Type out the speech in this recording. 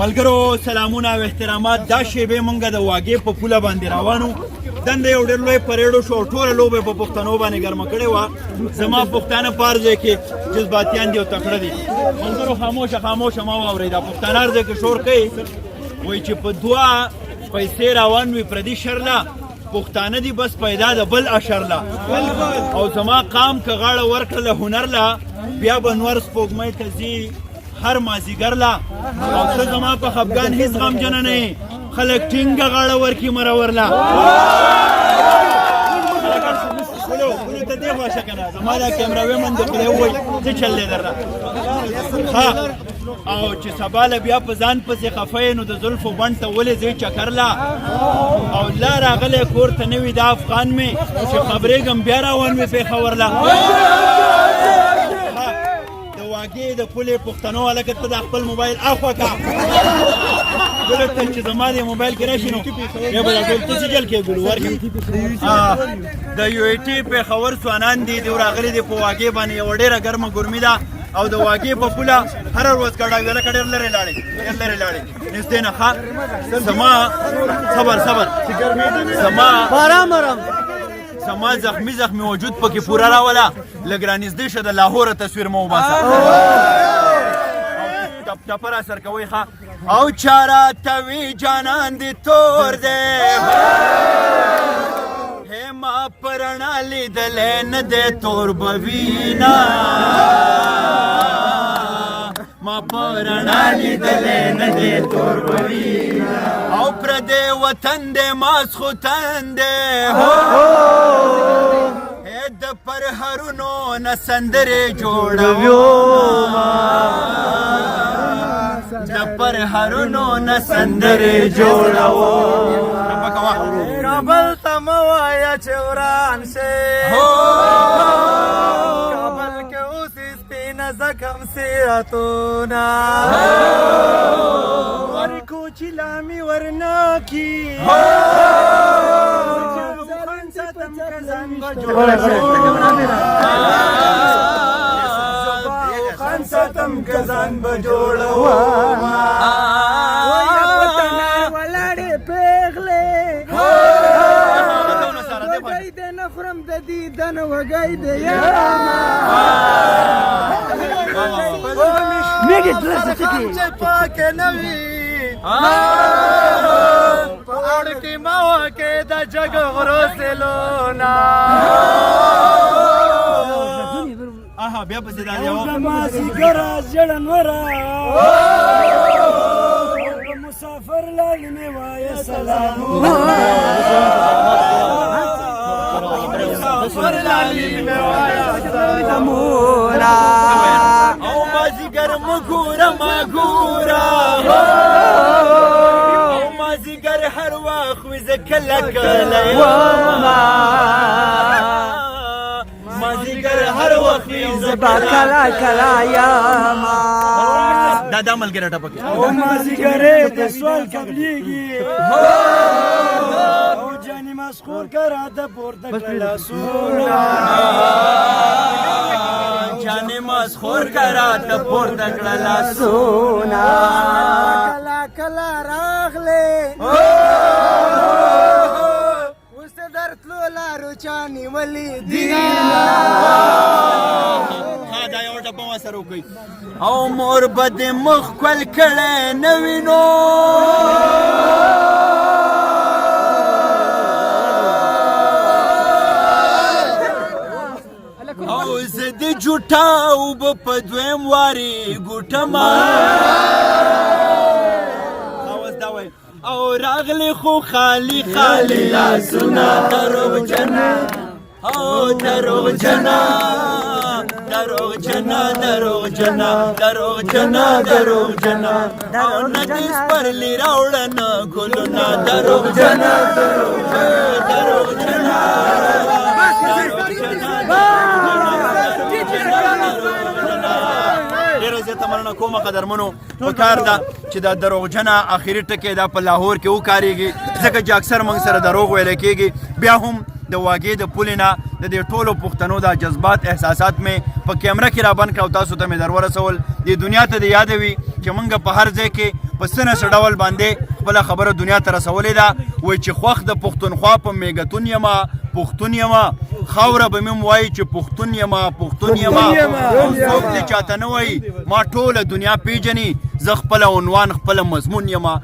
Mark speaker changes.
Speaker 1: ملګرو سلامونه او احترامات. دا شیبې مونږ د واګې په پوله باندې روانو. دنده یو ډېر لوی پریډ وشو او ټوله لوبه په پښتنو باندې ګرمه کړې وه. زما پښتانه په هر ځای کې جذباتیان دي او تکړه دي. ملګرو خاموشه ما واورئ. دا پښتانه هر ځای کې شور کوي، وایي چې په دوه پیسې روان وي پردي شرله، پښتانه دي بس پیدا د بل اشرله. او زما قام که غاړه ورکړله هنر له، بیا به نور سپوږمۍ ته ځي هر مازدیګر له. او ته زما په خفګان هېڅ غمجنه نه یې، خلک ټینګه غاړه ورکړي مرور له. پولو ته دې خواشه که نه، زما دا کیمراوي من د خدای ووایي څه چل دی درنه. او چې سبا له بیا په ځان پسې خفه یې نو د زلفو بڼ ته ولې ځې چکر له. او لا راغلی کور ته نه وي دا افغان مې، چې خبرېږم بیا روان مې پېښور له. واګې د پولې پښتنو هلکه ته دا خپل موبایل اخوا که بله ته چې زما د موبایل کې راشي نو بیا به دا ټول ته سجل کې ګلو ورکړي. د یو ای ټي پېښور ځوانان دي دوی راغلي دي په واګې باندې. یوه ډېره ګرمه ګرمي ده او د واګې په پوله هره ورځ کډاوي لکه ډېر لرې لاړې نږدې نه ښه. زما صبر زما زخمی وجود پکې پوره راوله. لږ رانږدې شه د لاهوره تصویر مو وباسه. ټپه را سر کوئ ښه. او چا راته وي جانان دې تور دی، هې ما په رڼا لیدلی نه دی تور به وینه، ما په رڼا لیدلی نه دی تور به وینه. او پردی وطن دی ماسخوتن دی، د پرهرونو نه سندرې جوړومه، د پرهرونو نه سندرې جوړومه. کابل ته مه وایه چې وران شي، کابل کې اوسې سپینه زکم سیرتونه، ورکو چې لامي ورناکي خان ساتم کزان بجوړوا ولاړې پیغلې وګی د نخرم د دیدن وګی د یاما میګه درسته چې پاکه نوي پاړ کې ماوا کې د جګ غروسلونا. آها بیا پسې دا یو ماسي ګرا جړنورا مسافر لاله می وای سلام، مسافر لاله می وای سلام. او ماسي ګر مګورا مازیګر هر وخت وي زه کله مازیګر هر وخت وي زه کله یاما. دا ملګری ټپکې او مازیګرې د سوال قبلېږي، او جانې مسخور کرا د پورته کړه لاسونه، جانې مسخور کرا د پورته کړه لاسونه. کله راغلې اوس در تلو لارو چا نیولې دي. دا یو ټپه ما سره وکړئ. او مور به دې مخ کول کړی نه وینو، او زه د جوټه اوبه په دویم وارې ګوټمه، او راغلی خو خالی لاسونه دروغجنه، او دروغجنه او نګیس پرلی راوړنه ګلونه دروغجنه. ډېره زیاته مننه کومه قدرمنو. پکار ده چې دا دروغجنه اخري ټکی دا په لاهور کې وکارېږي، ځکه چې اکثر موږ سره دروغ ویلی کېږي. بیا هم د واګې د پولې نه د دې ټولو پښتنو دا جذبات احساسات مې په کیمره کې را بند کړه او تاسو ته مې در ورسول. دې دنیا ته دې یادوي چې موږ په هر ځای کې په څه نه څه ډول باندې خپله خبره دنیا ته رسولې ده. وایي چې خوښ د پښتونخوا په میږتون یمه پښتون یمه خاوره به مې وایي چې پښتون یمه پښتون یمه څوک دې چاته نه وایي ما ټوله دنیا پیژني زه خپله عنوان خپله مضمون یمه.